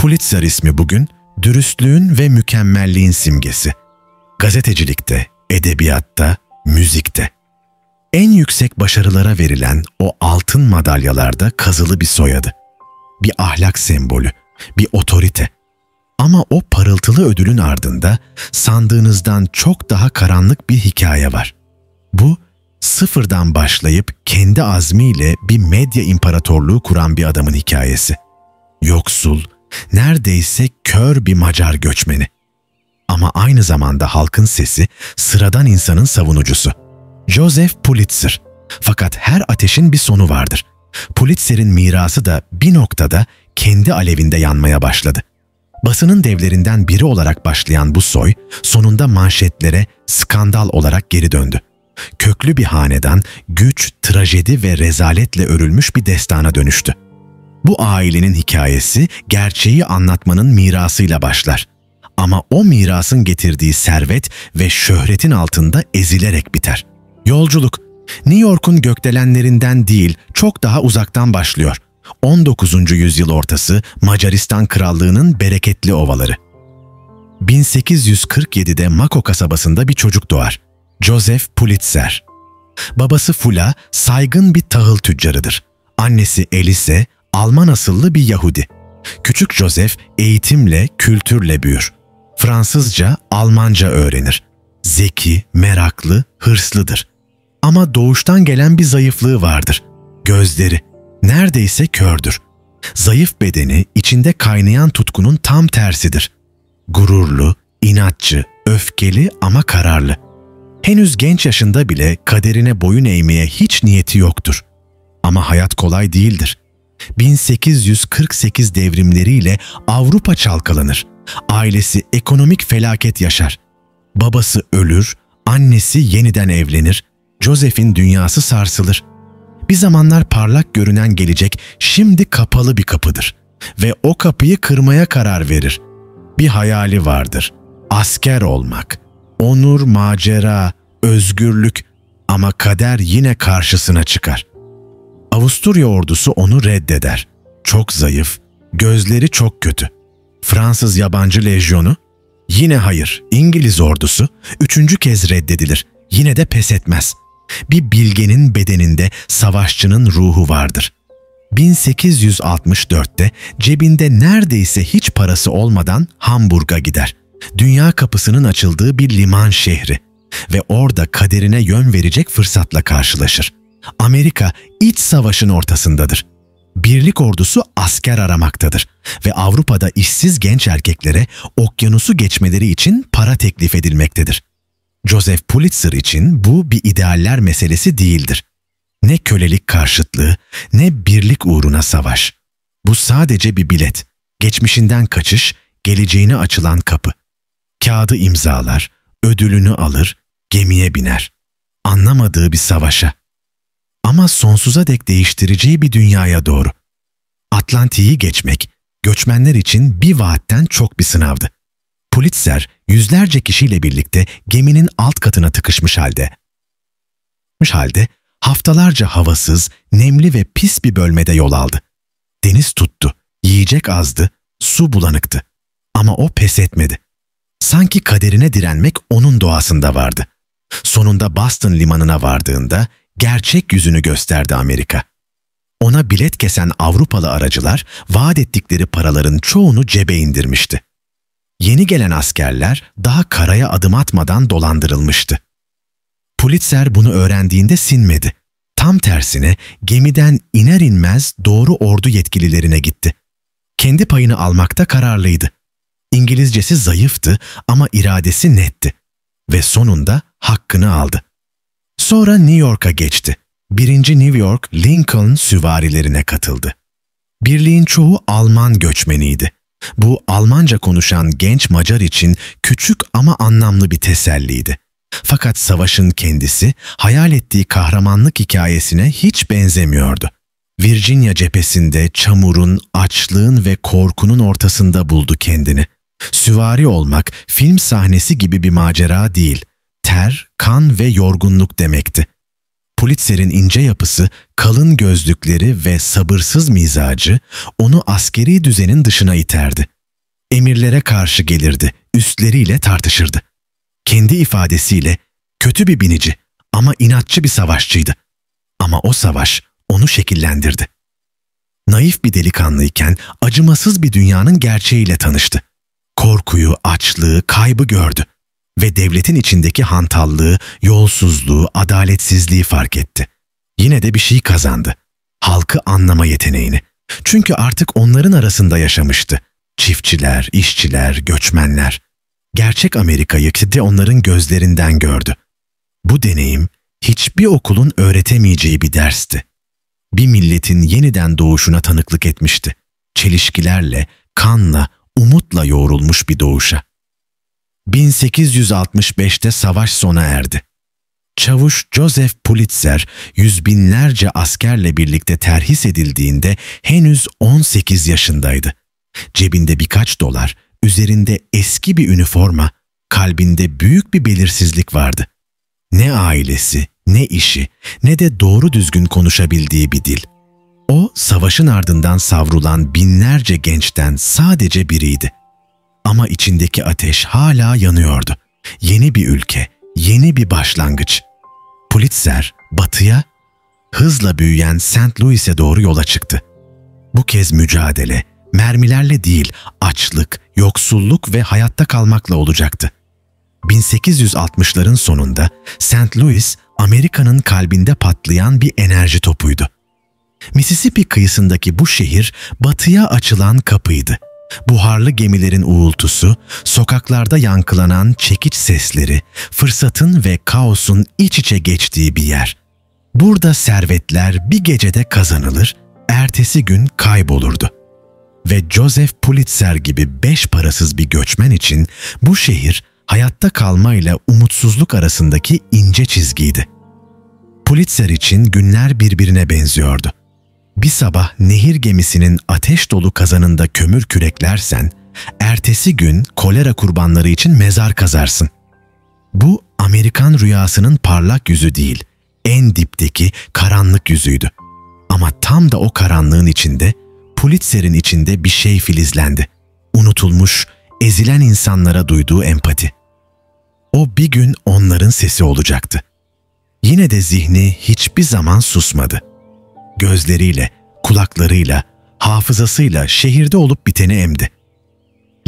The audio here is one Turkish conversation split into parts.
Pulitzer ismi bugün dürüstlüğün ve mükemmelliğin simgesi. Gazetecilikte, edebiyatta, müzikte. En yüksek başarılara verilen o altın madalyalarda kazılı bir soyadı. Bir ahlak sembolü, bir otorite. Ama o parıltılı ödülün ardında sandığınızdan çok daha karanlık bir hikaye var. Bu, sıfırdan başlayıp kendi azmiyle bir medya imparatorluğu kuran bir adamın hikayesi. Yoksul, neredeyse kör bir Macar göçmeni. Ama aynı zamanda halkın sesi, sıradan insanın savunucusu. Joseph Pulitzer. Fakat her ateşin bir sonu vardır. Pulitzer'in mirası da bir noktada kendi alevinde yanmaya başladı. Basının devlerinden biri olarak başlayan bu soy, sonunda manşetlere skandal olarak geri döndü. Köklü bir hanedan, güç, trajedi ve rezaletle örülmüş bir destana dönüştü. Bu ailenin hikayesi, gerçeği anlatmanın mirasıyla başlar. Ama o mirasın getirdiği servet ve şöhretin altında ezilerek biter. Yolculuk, New York'un gökdelenlerinden değil, çok daha uzaktan başlıyor. 19. yüzyıl ortası Macaristan Krallığı'nın bereketli ovaları. 1847'de Mako kasabasında bir çocuk doğar. Joseph Pulitzer. Babası Fula, saygın bir tahıl tüccarıdır. Annesi Elise, Alman asıllı bir Yahudi. Küçük Joseph eğitimle, kültürle büyür. Fransızca, Almanca öğrenir. Zeki, meraklı, hırslıdır. Ama doğuştan gelen bir zayıflığı vardır. Gözleri. Neredeyse kördür. Zayıf bedeni içinde kaynayan tutkunun tam tersidir. Gururlu, inatçı, öfkeli ama kararlı. Henüz genç yaşında bile kaderine boyun eğmeye hiç niyeti yoktur. Ama hayat kolay değildir. 1848 devrimleriyle Avrupa çalkalanır. Ailesi ekonomik felaket yaşar. Babası ölür, annesi yeniden evlenir. Joseph'in dünyası sarsılır. Bir zamanlar parlak görünen gelecek şimdi kapalı bir kapıdır. Ve o kapıyı kırmaya karar verir. Bir hayali vardır. Asker olmak. Onur, macera, özgürlük ama kader yine karşısına çıkar. Avusturya ordusu onu reddeder. Çok zayıf, gözleri çok kötü. Fransız yabancı lejyonu, yine hayır. İngiliz ordusu 3. kez reddedilir. Yine de pes etmez. Bir bilgenin bedeninde savaşçının ruhu vardır. 1864'te cebinde neredeyse hiç parası olmadan Hamburg'a gider. Dünya kapısının açıldığı bir liman şehri ve orada kaderine yön verecek fırsatla karşılaşır. Amerika iç savaşın ortasındadır. Birlik ordusu asker aramaktadır ve Avrupa'da işsiz genç erkeklere okyanusu geçmeleri için para teklif edilmektedir. Joseph Pulitzer için bu bir idealler meselesi değildir. Ne kölelik karşıtlığı, ne birlik uğruna savaş. Bu sadece bir bilet, geçmişinden kaçış, geleceğine açılan kapı. Kağıdı imzalar, ödülünü alır, gemiye biner. Anlamadığı bir savaşa. Ama sonsuza dek değiştireceği bir dünyaya doğru. Atlantik'i geçmek, göçmenler için bir vaatten çok bir sınavdı. Pulitzer, yüzlerce kişiyle birlikte geminin alt katına tıkışmış halde. Haftalarca havasız, nemli ve pis bir bölmede yol aldı. Deniz tuttu, yiyecek azdı, su bulanıktı. Ama o pes etmedi. Sanki kaderine direnmek onun doğasında vardı. Sonunda Boston limanına vardığında gerçek yüzünü gösterdi Amerika. Ona bilet kesen Avrupalı aracılar vaat ettikleri paraların çoğunu cebe indirmişti. Yeni gelen askerler daha karaya adım atmadan dolandırılmıştı. Pulitzer bunu öğrendiğinde sinmedi. Tam tersine gemiden iner inmez doğru ordu yetkililerine gitti. Kendi payını almakta kararlıydı. İngilizcesi zayıftı ama iradesi netti. Ve sonunda hakkını aldı. Sonra New York'a geçti. 1. New York Lincoln süvarilerine katıldı. Birliğin çoğu Alman göçmeniydi. Bu Almanca konuşan genç Macar için küçük ama anlamlı bir teselliydi. Fakat savaşın kendisi hayal ettiği kahramanlık hikayesine hiç benzemiyordu. Virginia cephesinde çamurun, açlığın ve korkunun ortasında buldu kendini. Süvari olmak film sahnesi gibi bir macera değil, ter, kan ve yorgunluk demekti. Pulitzer'in ince yapısı, kalın gözlükleri ve sabırsız mizacı onu askeri düzenin dışına iterdi. Emirlere karşı gelirdi, üstleriyle tartışırdı. Kendi ifadesiyle kötü bir binici ama inatçı bir savaşçıydı. Ama o savaş onu şekillendirdi. Naif bir delikanlıyken acımasız bir dünyanın gerçeğiyle tanıştı. Korkuyu, açlığı, kaybı gördü ve devletin içindeki hantallığı, yolsuzluğu, adaletsizliği fark etti. Yine de bir şey kazandı. Halkı anlama yeteneğini. Çünkü artık onların arasında yaşamıştı. Çiftçiler, işçiler, göçmenler. Gerçek Amerika'yı de onların gözlerinden gördü. Bu deneyim hiçbir okulun öğretemeyeceği bir dersti. Bir milletin yeniden doğuşuna tanıklık etmişti. Çelişkilerle, kanla, umutla yoğrulmuş bir doğuşa. 1865'te savaş sona erdi. Çavuş Joseph Pulitzer, yüz binlerce askerle birlikte terhis edildiğinde henüz 18 yaşındaydı. Cebinde birkaç dolar, üzerinde eski bir üniforma, kalbinde büyük bir belirsizlik vardı. Ne ailesi, ne işi, ne de doğru düzgün konuşabildiği bir dil. O, savaşın ardından savrulan binlerce gençten sadece biriydi. Ama içindeki ateş hala yanıyordu. Yeni bir ülke, yeni bir başlangıç. Pulitzer, batıya, hızla büyüyen St. Louis'e doğru yola çıktı. Bu kez mücadele, mermilerle değil, açlık, yoksulluk ve hayatta kalmakla olacaktı. 1860'ların sonunda St. Louis, Amerika'nın kalbinde patlayan bir enerji topuydu. Mississippi kıyısındaki bu şehir, batıya açılan kapıydı. Buharlı gemilerin uğultusu, sokaklarda yankılanan çekiç sesleri, fırsatın ve kaosun iç içe geçtiği bir yer. Burada servetler bir gecede kazanılır, ertesi gün kaybolurdu. Ve Joseph Pulitzer gibi 5 parasız bir göçmen için bu şehir, hayatta kalmayla umutsuzluk arasındaki ince çizgiydi. Pulitzer için günler birbirine benziyordu. Bir sabah nehir gemisinin ateş dolu kazanında kömür küreklersen, ertesi gün kolera kurbanları için mezar kazarsın. Bu Amerikan rüyasının parlak yüzü değil, en dipteki karanlık yüzüydü. Ama tam da o karanlığın içinde, Pulitzer'in içinde bir şey filizlendi. Unutulmuş, ezilen insanlara duyduğu empati. O bir gün onların sesi olacaktı. Yine de zihni hiçbir zaman susmadı. Gözleriyle, kulaklarıyla, hafızasıyla şehirde olup biteni emdi.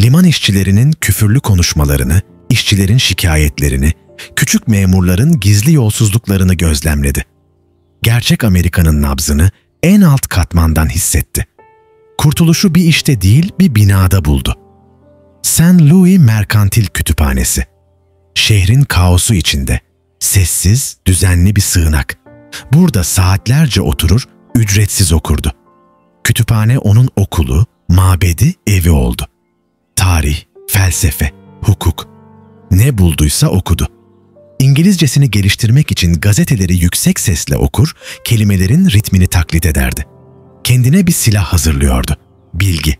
Liman işçilerinin küfürlü konuşmalarını, işçilerin şikayetlerini, küçük memurların gizli yolsuzluklarını gözlemledi. Gerçek Amerika'nın nabzını en alt katmandan hissetti. Kurtuluşu bir işte değil, bir binada buldu. St. Louis Merkantil Kütüphanesi. Şehrin kaosu içinde, sessiz, düzenli bir sığınak. Burada saatlerce oturur, ücretsiz okurdu. Kütüphane onun okulu, mabedi, evi oldu. Tarih, felsefe, hukuk. Ne bulduysa okudu. İngilizcesini geliştirmek için gazeteleri yüksek sesle okur, kelimelerin ritmini taklit ederdi. Kendine bir silah hazırlıyordu, bilgi.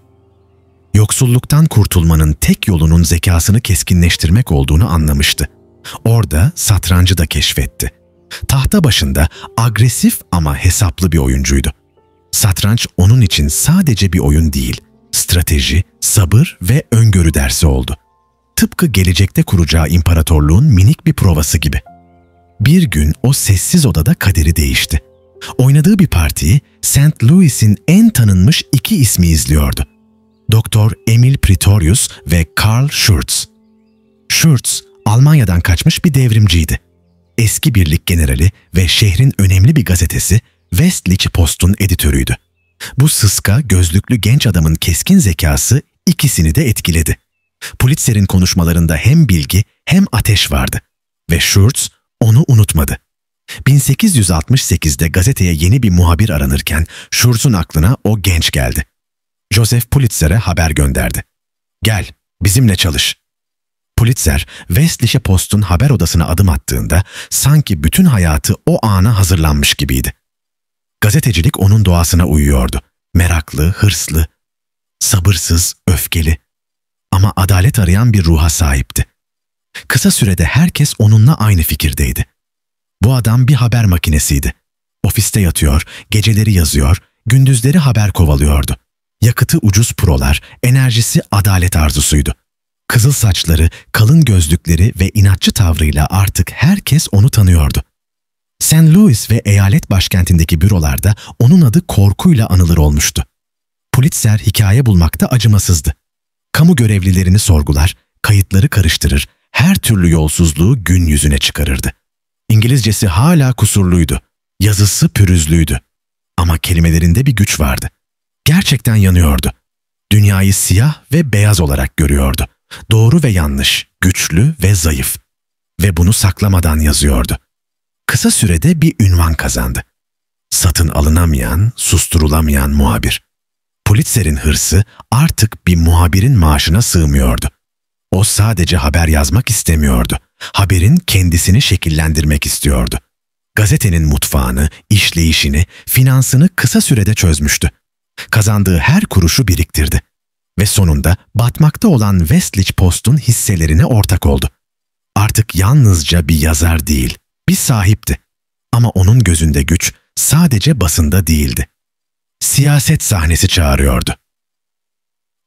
Yoksulluktan kurtulmanın tek yolunun zekasını keskinleştirmek olduğunu anlamıştı. Orada satrancı da keşfetti. Tahta başında agresif ama hesaplı bir oyuncuydu. Satranç onun için sadece bir oyun değil, strateji, sabır ve öngörü dersi oldu. Tıpkı gelecekte kuracağı imparatorluğun minik bir provası gibi. Bir gün o sessiz odada kaderi değişti. Oynadığı bir partiyi St. Louis'in en tanınmış 2 ismi izliyordu. Doktor Emil Pretorius ve Karl Schurz. Schurz, Almanya'dan kaçmış bir devrimciydi. Eski birlik generali ve şehrin önemli bir gazetesi Westliche Post'un editörüydü. Bu sıska, gözlüklü genç adamın keskin zekası ikisini de etkiledi. Pulitzer'in konuşmalarında hem bilgi hem ateş vardı ve Schurz onu unutmadı. 1868'de gazeteye yeni bir muhabir aranırken Schurz'un aklına o genç geldi. Joseph Pulitzer'e haber gönderdi. "Gel, bizimle çalış." Pulitzer, Westliche Post'un haber odasına adım attığında sanki bütün hayatı o ana hazırlanmış gibiydi. Gazetecilik onun doğasına uyuyordu. Meraklı, hırslı, sabırsız, öfkeli. Ama adalet arayan bir ruha sahipti. Kısa sürede herkes onunla aynı fikirdeydi. Bu adam bir haber makinesiydi. Ofiste yatıyor, geceleri yazıyor, gündüzleri haber kovalıyordu. Yakıtı ucuz prolar, enerjisi adalet arzusuydu. Kızıl saçları, kalın gözlükleri ve inatçı tavrıyla artık herkes onu tanıyordu. St. Louis ve eyalet başkentindeki bürolarda onun adı korkuyla anılır olmuştu. Pulitzer hikaye bulmakta acımasızdı. Kamu görevlilerini sorgular, kayıtları karıştırır, her türlü yolsuzluğu gün yüzüne çıkarırdı. İngilizcesi hala kusurluydu, yazısı pürüzlüydü. Ama kelimelerinde bir güç vardı. Gerçekten yanıyordu. Dünyayı siyah ve beyaz olarak görüyordu. Doğru ve yanlış, güçlü ve zayıf. Ve bunu saklamadan yazıyordu. Kısa sürede bir ünvan kazandı. Satın alınamayan, susturulamayan muhabir. Pulitzer'in hırsı artık bir muhabirin maaşına sığmıyordu. O sadece haber yazmak istemiyordu. Haberin kendisini şekillendirmek istiyordu. Gazetenin mutfağını, işleyişini, finansını kısa sürede çözmüştü. Kazandığı her kuruşu biriktirdi. Ve sonunda batmakta olan Westlich Post'un hisselerine ortak oldu. Artık yalnızca bir yazar değil, bir sahipti. Ama onun gözünde güç sadece basında değildi. Siyaset sahnesi çağırıyordu.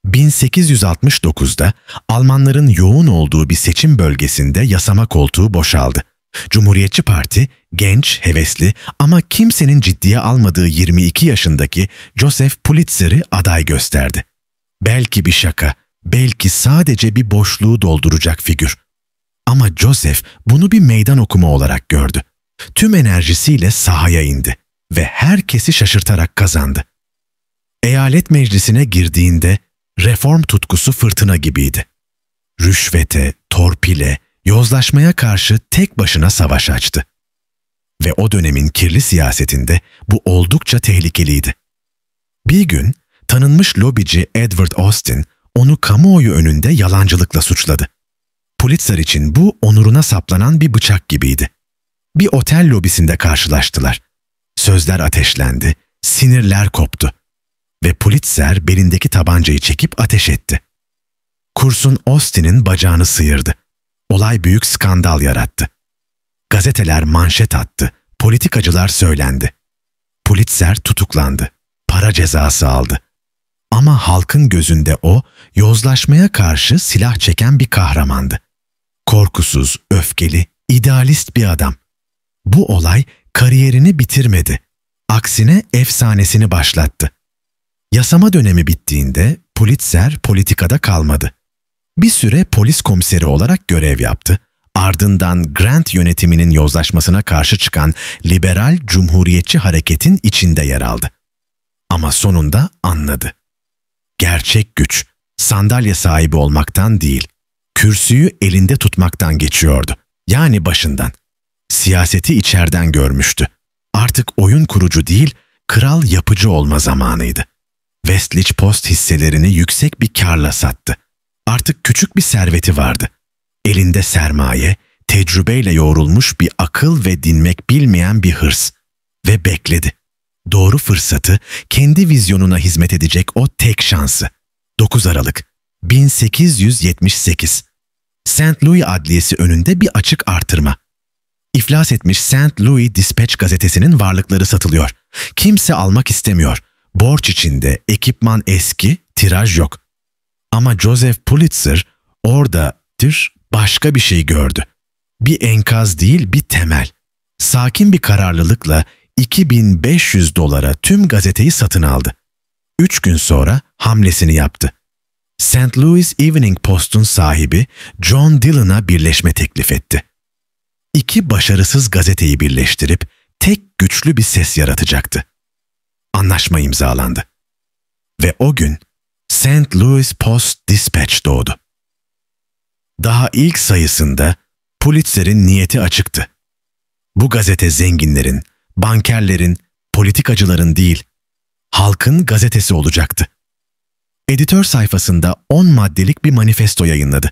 1869'da Almanların yoğun olduğu bir seçim bölgesinde yasama koltuğu boşaldı. Cumhuriyetçi Parti, genç, hevesli ama kimsenin ciddiye almadığı 22 yaşındaki Joseph Pulitzer'i aday gösterdi. Belki bir şaka, belki sadece bir boşluğu dolduracak figür. Ama Joseph bunu bir meydan okuma olarak gördü. Tüm enerjisiyle sahaya indi ve herkesi şaşırtarak kazandı. Eyalet meclisine girdiğinde reform tutkusu fırtına gibiydi. Rüşvete, torpile, yozlaşmaya karşı tek başına savaş açtı. Ve o dönemin kirli siyasetinde bu oldukça tehlikeliydi. Bir gün tanınmış lobici Edward Austin onu kamuoyu önünde yalancılıkla suçladı. Pulitzer için bu onuruna saplanan bir bıçak gibiydi. Bir otel lobisinde karşılaştılar. Sözler ateşlendi, sinirler koptu. Ve Pulitzer belindeki tabancayı çekip ateş etti. Kurşun Austin'in bacağını sıyırdı. Olay büyük skandal yarattı. Gazeteler manşet attı, politikacılar söylendi. Pulitzer tutuklandı, para cezası aldı. Ama halkın gözünde o, yozlaşmaya karşı silah çeken bir kahramandı. Korkusuz, öfkeli, idealist bir adam. Bu olay kariyerini bitirmedi. Aksine efsanesini başlattı. Yasama dönemi bittiğinde Pulitzer politikada kalmadı. Bir süre polis komiseri olarak görev yaptı. Ardından Grant yönetiminin yozlaşmasına karşı çıkan liberal cumhuriyetçi hareketin içinde yer aldı. Ama sonunda anladı. Gerçek güç, sandalye sahibi olmaktan değil, kürsüyü elinde tutmaktan geçiyordu. Yani başından. Siyaseti içeriden görmüştü. Artık oyun kurucu değil, kral yapıcı olma zamanıydı. Westlich Post hisselerini yüksek bir kârla sattı. Artık küçük bir serveti vardı. Elinde sermaye, tecrübeyle yoğrulmuş bir akıl ve dinmek bilmeyen bir hırs. Ve bekledi. Doğru fırsatı, kendi vizyonuna hizmet edecek o tek şansı. 9 Aralık 1878. St. Louis Adliyesi önünde bir açık artırma. İflas etmiş St. Louis Dispatch gazetesinin varlıkları satılıyor. Kimse almak istemiyor. Borç içinde, ekipman eski, tiraj yok. Ama Joseph Pulitzer orada başka bir şey gördü. Bir enkaz değil, bir temel. Sakin bir kararlılıkla $2.500 tüm gazeteyi satın aldı. 3 gün sonra hamlesini yaptı. St. Louis Evening Post'un sahibi John Dillon'a birleşme teklif etti. İki başarısız gazeteyi birleştirip tek güçlü bir ses yaratacaktı. Anlaşma imzalandı. Ve o gün St. Louis Post Dispatch doğdu. Daha ilk sayısında Pulitzer'in niyeti açıktı. Bu gazete zenginlerin, bankerlerin, politikacıların değil, halkın gazetesi olacaktı. Editör sayfasında 10 maddelik bir manifesto yayınladı.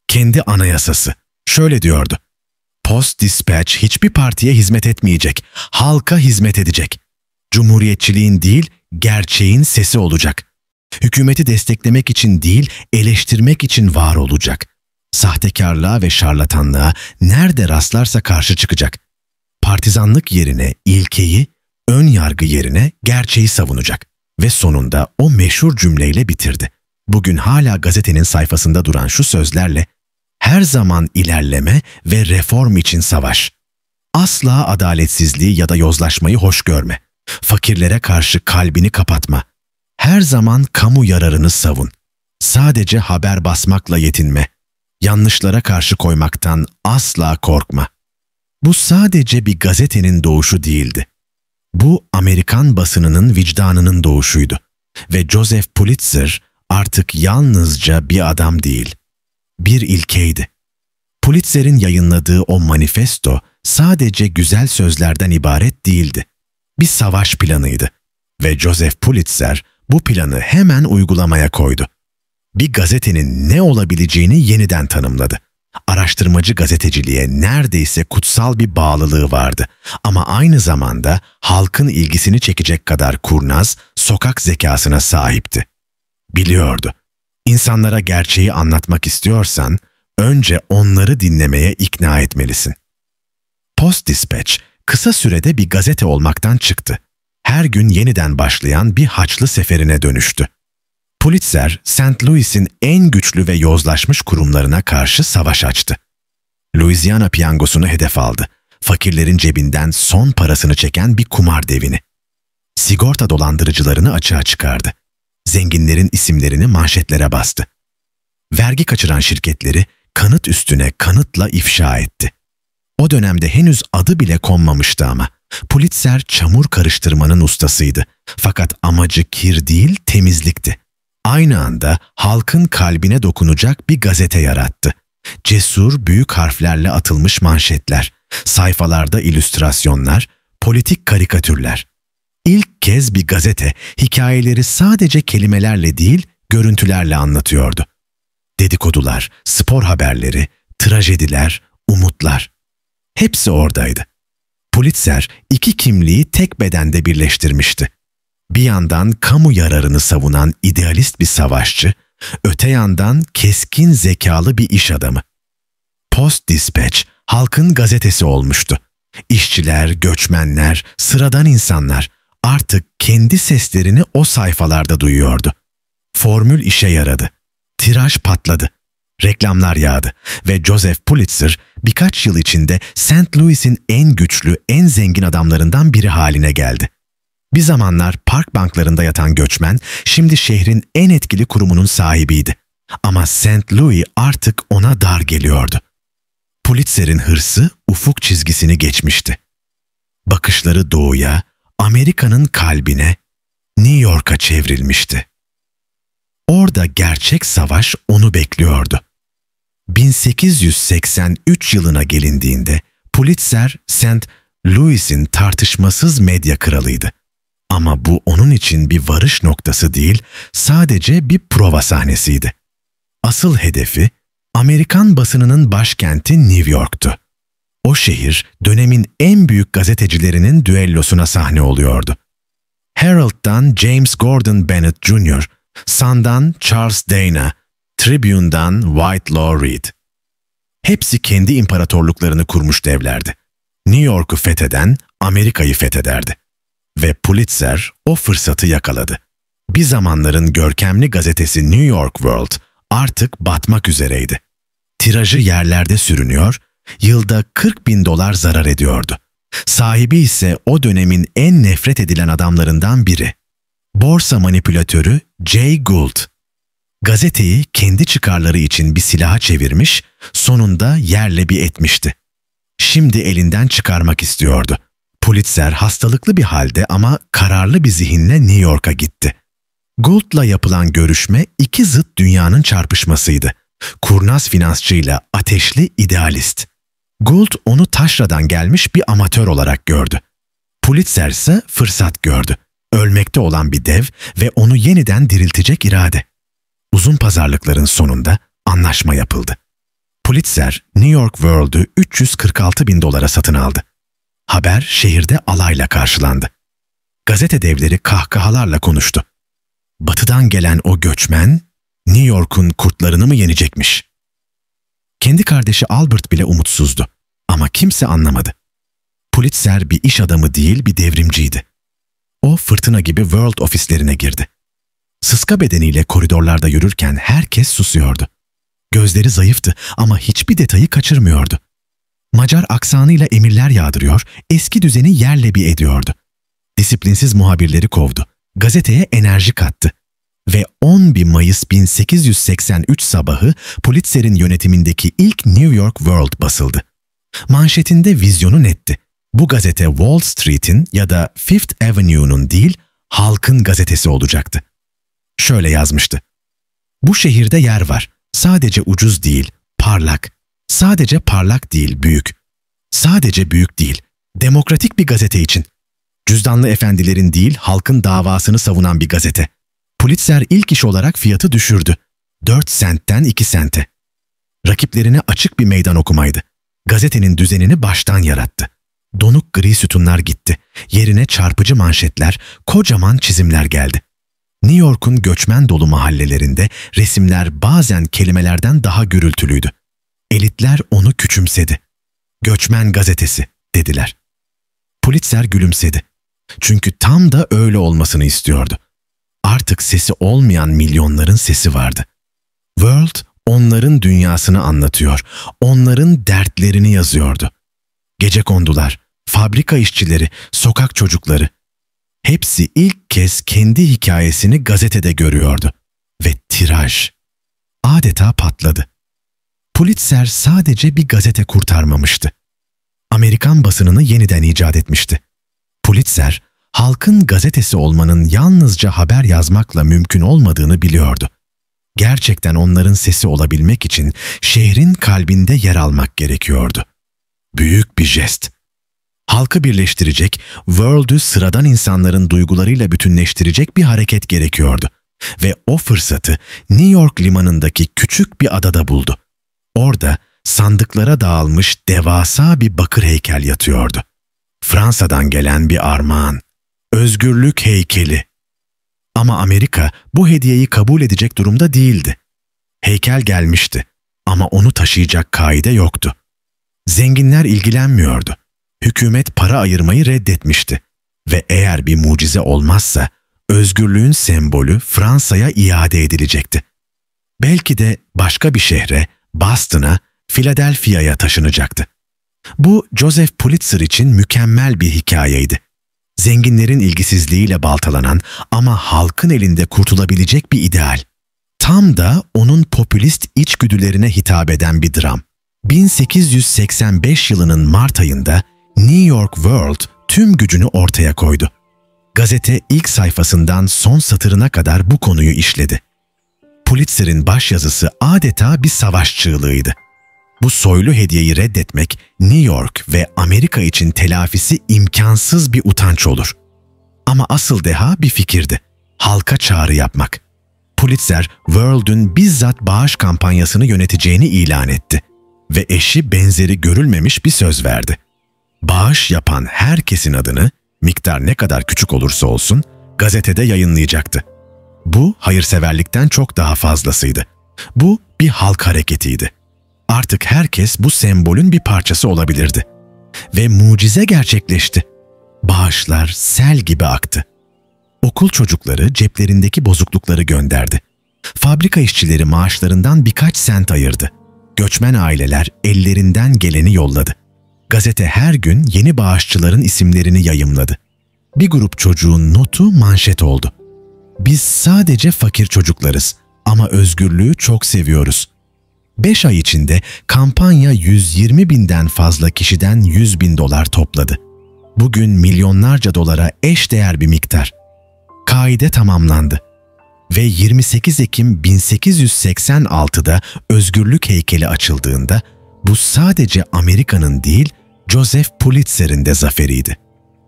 Kendi anayasası. Şöyle diyordu. Post Dispatch hiçbir partiye hizmet etmeyecek, halka hizmet edecek. Cumhuriyetçiliğin değil, gerçeğin sesi olacak. Hükümeti desteklemek için değil, eleştirmek için var olacak. Sahtekarlığa ve şarlatanlığa nerede rastlarsa karşı çıkacak. Partizanlık yerine ilkeyi, ön yargı yerine gerçeği savunacak. Ve sonunda o meşhur cümleyle bitirdi. Bugün hala gazetenin sayfasında duran şu sözlerle, "Her zaman ilerleme ve reform için savaş. Asla adaletsizliği ya da yozlaşmayı hoş görme. Fakirlere karşı kalbini kapatma. Her zaman kamu yararını savun. Sadece haber basmakla yetinme. Yanlışlara karşı koymaktan asla korkma." Bu sadece bir gazetenin doğuşu değildi. Bu Amerikan basınının vicdanının doğuşuydu. Ve Joseph Pulitzer artık yalnızca bir adam değil, bir ilkeydi. Pulitzer'in yayınladığı o manifesto sadece güzel sözlerden ibaret değildi. Bir savaş planıydı. Ve Joseph Pulitzer bu planı hemen uygulamaya koydu. Bir gazetenin ne olabileceğini yeniden tanımladı. Araştırmacı gazeteciliğe neredeyse kutsal bir bağlılığı vardı ama aynı zamanda halkın ilgisini çekecek kadar kurnaz, sokak zekasına sahipti. Biliyordu, insanlara gerçeği anlatmak istiyorsan önce onları dinlemeye ikna etmelisin. Post-Dispatch kısa sürede bir gazete olmaktan çıktı. Her gün yeniden başlayan bir Haçlı seferine dönüştü. Pulitzer, St. Louis'in en güçlü ve yozlaşmış kurumlarına karşı savaş açtı. Louisiana piyangosunu hedef aldı. Fakirlerin cebinden son parasını çeken bir kumar devini. Sigorta dolandırıcılarını açığa çıkardı. Zenginlerin isimlerini manşetlere bastı. Vergi kaçıran şirketleri kanıt üstüne kanıtla ifşa etti. O dönemde henüz adı bile konmamıştı ama Pulitzer çamur karıştırmanın ustasıydı. Fakat amacı kir değil, temizlikti. Aynı anda halkın kalbine dokunacak bir gazete yarattı. Cesur, büyük harflerle atılmış manşetler, sayfalarda illüstrasyonlar, politik karikatürler. İlk kez bir gazete hikayeleri sadece kelimelerle değil, görüntülerle anlatıyordu. Dedikodular, spor haberleri, trajediler, umutlar. Hepsi oradaydı. Pulitzer iki kimliği tek bedende birleştirmişti. Bir yandan kamu yararını savunan idealist bir savaşçı, öte yandan keskin zekalı bir iş adamı. Post-Dispatch halkın gazetesi olmuştu. İşçiler, göçmenler, sıradan insanlar artık kendi seslerini o sayfalarda duyuyordu. Formül işe yaradı. Tiraj patladı. Reklamlar yağdı ve Joseph Pulitzer birkaç yıl içinde St. Louis'in en güçlü, en zengin adamlarından biri haline geldi. Bir zamanlar park banklarında yatan göçmen, şimdi şehrin en etkili kurumunun sahibiydi. Ama St. Louis artık ona dar geliyordu. Pulitzer'in hırsı ufuk çizgisini geçmişti. Bakışları doğuya, Amerika'nın kalbine, New York'a çevrilmişti. Orada gerçek savaş onu bekliyordu. 1883 yılına gelindiğinde Pulitzer, St. Louis'in tartışmasız medya kralıydı. Ama bu onun için bir varış noktası değil, sadece bir prova sahnesiydi. Asıl hedefi Amerikan basınının başkenti New York'tu. O şehir dönemin en büyük gazetecilerinin düellosuna sahne oluyordu. Herald'dan James Gordon Bennett Jr., Sun'dan Charles Dana, Tribune'dan Whitelaw Reid. Hepsi kendi imparatorluklarını kurmuş devlerdi. New York'u fetheden Amerika'yı fethederdi. Ve Pulitzer o fırsatı yakaladı. Bir zamanların görkemli gazetesi New York World artık batmak üzereydi. Tirajı yerlerde sürünüyor, yılda $40.000 zarar ediyordu. Sahibi ise o dönemin en nefret edilen adamlarından biri. Borsa manipülatörü Jay Gould. Gazeteyi kendi çıkarları için bir silaha çevirmiş, sonunda yerle bir etmişti. Şimdi elinden çıkarmak istiyordu. Pulitzer hastalıklı bir halde ama kararlı bir zihinle New York'a gitti. Gould'la yapılan görüşme iki zıt dünyanın çarpışmasıydı. Kurnaz finansçıyla ateşli idealist. Gould onu taşradan gelmiş bir amatör olarak gördü. Pulitzer ise fırsat gördü. Ölmekte olan bir dev ve onu yeniden diriltecek irade. Uzun pazarlıkların sonunda anlaşma yapıldı. Pulitzer, New York World'ü $346.000 satın aldı. Haber şehirde alayla karşılandı. Gazete devleri kahkahalarla konuştu. Batıdan gelen o göçmen, New York'un kurtlarını mı yenecekmiş? Kendi kardeşi Albert bile umutsuzdu. Ama kimse anlamadı. Pulitzer bir iş adamı değil, bir devrimciydi. O fırtına gibi World ofislerine girdi. Sıska bedeniyle koridorlarda yürürken herkes susuyordu. Gözleri zayıftı ama hiçbir detayı kaçırmıyordu. Macar aksanıyla emirler yağdırıyor, eski düzeni yerle bir ediyordu. Disiplinsiz muhabirleri kovdu, gazeteye enerji kattı. Ve 11 Mayıs 1883 sabahı Pulitzer'in yönetimindeki ilk New York World basıldı. Manşetinde vizyonu netti. Bu gazete Wall Street'in ya da Fifth Avenue'nun değil, halkın gazetesi olacaktı. Şöyle yazmıştı: "Bu şehirde yer var. Sadece ucuz değil, parlak. Sadece parlak değil, büyük. Sadece büyük değil, demokratik bir gazete için. Cüzdanlı efendilerin değil, halkın davasını savunan bir gazete." Pulitzer ilk iş olarak fiyatı düşürdü. 4 sentten 2 sente. Rakiplerine açık bir meydan okumaydı. Gazetenin düzenini baştan yarattı. Donuk gri sütunlar gitti. Yerine çarpıcı manşetler, kocaman çizimler geldi. New York'un göçmen dolu mahallelerinde resimler bazen kelimelerden daha gürültülüydü. Elitler onu küçümsedi. "Göçmen gazetesi," dediler. Pulitzer gülümsedi. Çünkü tam da öyle olmasını istiyordu. Artık sesi olmayan milyonların sesi vardı. World, onların dünyasını anlatıyor, onların dertlerini yazıyordu. Gecekondular, fabrika işçileri, sokak çocukları. Hepsi ilk kez kendi hikayesini gazetede görüyordu. Ve tiraj adeta patladı. Pulitzer sadece bir gazete kurtarmamıştı. Amerikan basınını yeniden icat etmişti. Pulitzer, halkın gazetesi olmanın yalnızca haber yazmakla mümkün olmadığını biliyordu. Gerçekten onların sesi olabilmek için şehrin kalbinde yer almak gerekiyordu. Büyük bir jest. Halkı birleştirecek, World'ü sıradan insanların duygularıyla bütünleştirecek bir hareket gerekiyordu. Ve o fırsatı New York limanındaki küçük bir adada buldu. Orada sandıklara dağılmış devasa bir bakır heykel yatıyordu. Fransa'dan gelen bir armağan. Özgürlük heykeli. Ama Amerika bu hediyeyi kabul edecek durumda değildi. Heykel gelmişti ama onu taşıyacak kaide yoktu. Zenginler ilgilenmiyordu. Hükümet para ayırmayı reddetmişti. Ve eğer bir mucize olmazsa özgürlüğün sembolü Fransa'ya iade edilecekti. Belki de başka bir şehre, Boston'a, Philadelphia'ya taşınacaktı. Bu Joseph Pulitzer için mükemmel bir hikayeydi. Zenginlerin ilgisizliğiyle baltalanan ama halkın elinde kurtulabilecek bir ideal. Tam da onun popülist içgüdülerine hitap eden bir dram. 1885 yılının Mart ayında New York World tüm gücünü ortaya koydu. Gazete ilk sayfasından son satırına kadar bu konuyu işledi. Pulitzer'in başyazısı adeta bir savaş çığlığıydı. Bu soylu hediyeyi reddetmek New York ve Amerika için telafisi imkansız bir utanç olur. Ama asıl deha bir fikirdi. Halka çağrı yapmak. Pulitzer, World'ün bizzat bağış kampanyasını yöneteceğini ilan etti. Ve eşi benzeri görülmemiş bir söz verdi. Bağış yapan herkesin adını, miktar ne kadar küçük olursa olsun, gazetede yayınlayacaktı. Bu hayırseverlikten çok daha fazlasıydı. Bu bir halk hareketiydi. Artık herkes bu sembolün bir parçası olabilirdi. Ve mucize gerçekleşti. Bağışlar sel gibi aktı. Okul çocukları ceplerindeki bozuklukları gönderdi. Fabrika işçileri maaşlarından birkaç sent ayırdı. Göçmen aileler ellerinden geleni yolladı. Gazete her gün yeni bağışçıların isimlerini yayımladı. Bir grup çocuğun notu manşet oldu. "Biz sadece fakir çocuklarız ama özgürlüğü çok seviyoruz." 5 ay içinde kampanya 120 binden fazla kişiden 100 bin dolar topladı. Bugün milyonlarca dolara eşdeğer bir miktar. Kaide tamamlandı. Ve 28 Ekim 1886'da özgürlük heykeli açıldığında bu sadece Amerika'nın değil, Joseph Pulitzer'in de zaferiydi.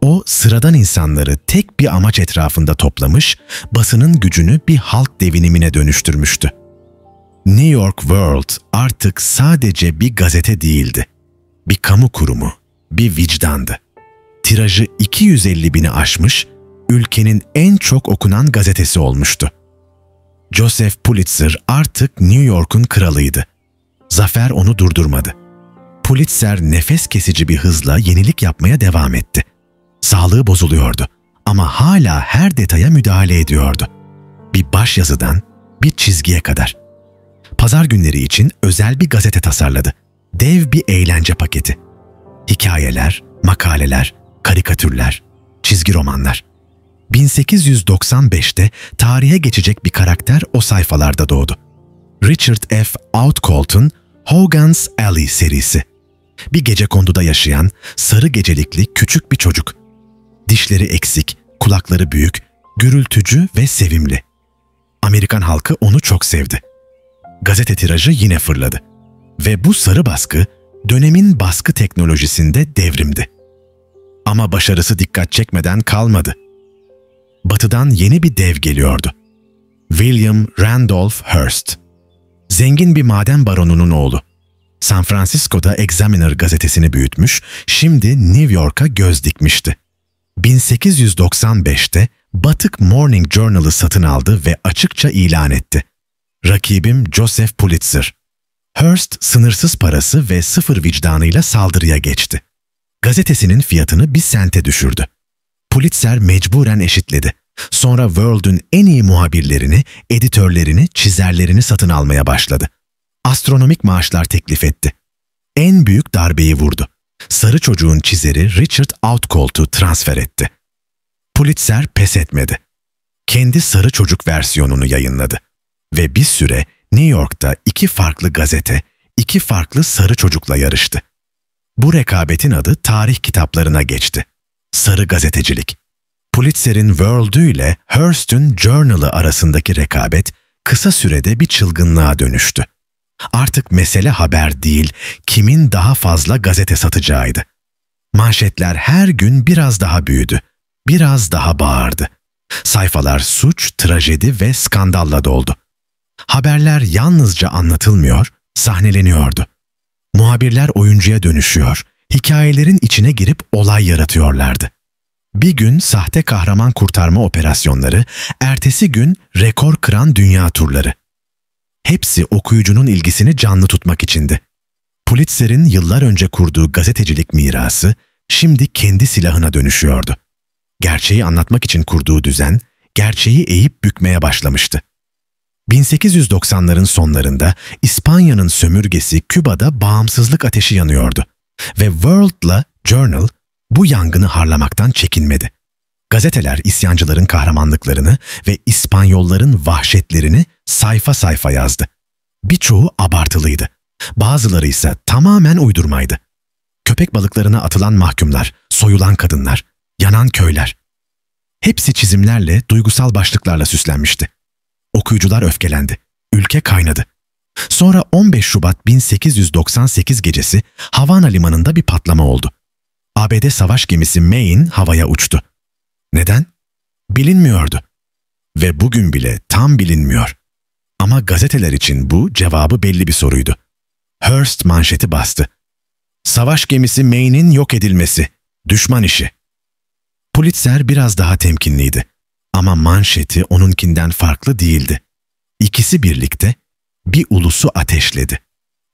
O sıradan insanları tek bir amaç etrafında toplamış, basının gücünü bir halk devinimine dönüştürmüştü. New York World artık sadece bir gazete değildi. Bir kamu kurumu, bir vicdandı. Tirajı 250 bini aşmış, ülkenin en çok okunan gazetesi olmuştu. Joseph Pulitzer artık New York'un kralıydı. Zafer onu durdurmadı. Pulitzer nefes kesici bir hızla yenilik yapmaya devam etti. Sağlığı bozuluyordu Ama hala her detaya müdahale ediyordu. Bir başyazıdan bir çizgiye kadar. Pazar günleri için özel bir gazete tasarladı. Dev bir eğlence paketi. Hikayeler, makaleler, karikatürler, çizgi romanlar. 1895'te tarihe geçecek bir karakter o sayfalarda doğdu. Richard F. Outcault'un Hogan's Alley serisi. Bir gecekonduda yaşayan, sarı gecelikli küçük bir çocuk. Dişleri eksik, kulakları büyük, gürültücü ve sevimli. Amerikan halkı onu çok sevdi. Gazete tirajı yine fırladı. Ve bu sarı baskı dönemin baskı teknolojisinde devrimdi. Ama başarısı dikkat çekmeden kalmadı. Batı'dan yeni bir dev geliyordu. William Randolph Hearst. Zengin bir maden baronunun oğlu. San Francisco'da Examiner gazetesini büyütmüş, şimdi New York'a göz dikmişti. 1895'te Batık Morning Journal'ı satın aldı ve açıkça ilan etti. Rakibim Joseph Pulitzer. Hearst sınırsız parası ve sıfır vicdanıyla saldırıya geçti. Gazetesinin fiyatını 1 sente düşürdü. Pulitzer mecburen eşitledi. Sonra World'ün en iyi muhabirlerini, editörlerini, çizerlerini satın almaya başladı. Astronomik maaşlar teklif etti. En büyük darbeyi vurdu. Sarı çocuğun çizeri Richard Outcault'u transfer etti. Pulitzer pes etmedi. Kendi sarı çocuk versiyonunu yayınladı. Ve bir süre New York'ta 2 farklı gazete, 2 farklı sarı çocukla yarıştı. Bu rekabetin adı tarih kitaplarına geçti. Sarı gazetecilik. Pulitzer'in World'ü ile Hearst'ün Journal'ı arasındaki rekabet kısa sürede bir çılgınlığa dönüştü. Artık mesele haber değil, kimin daha fazla gazete satacağıydı. Manşetler her gün biraz daha büyüdü, biraz daha bağırdı. Sayfalar suç, trajedi ve skandalla doldu. Haberler yalnızca anlatılmıyor, sahneleniyordu. Muhabirler oyuncuya dönüşüyor, hikayelerin içine girip olay yaratıyorlardı. Bir gün sahte kahraman kurtarma operasyonları, ertesi gün rekor kıran dünya turları. Hepsi okuyucunun ilgisini canlı tutmak içindi. Pulitzer'in yıllar önce kurduğu gazetecilik mirası şimdi kendi silahına dönüşüyordu. Gerçeği anlatmak için kurduğu düzen, gerçeği eğip bükmeye başlamıştı. 1890'ların sonlarında İspanya'nın sömürgesi Küba'da bağımsızlık ateşi yanıyordu ve World'la Journal bu yangını harlamaktan çekinmedi. Gazeteler isyancıların kahramanlıklarını ve İspanyolların vahşetlerini sayfa sayfa yazdı. Birçoğu abartılıydı. Bazıları ise tamamen uydurmaydı. Köpek balıklarına atılan mahkumlar, soyulan kadınlar, yanan köyler. Hepsi çizimlerle, duygusal başlıklarla süslenmişti. Okuyucular öfkelendi. Ülke kaynadı. Sonra 15 Şubat 1898 gecesi Havana limanında bir patlama oldu. ABD savaş gemisi Maine havaya uçtu. Neden? Bilinmiyordu. Ve bugün bile tam bilinmiyor. Ama gazeteler için bu cevabı belli bir soruydu. Hearst manşeti bastı. Savaş gemisi Maine'in yok edilmesi. Düşman işi. Pulitzer biraz daha temkinliydi. Ama manşeti onunkinden farklı değildi. İkisi birlikte bir ulusu ateşledi.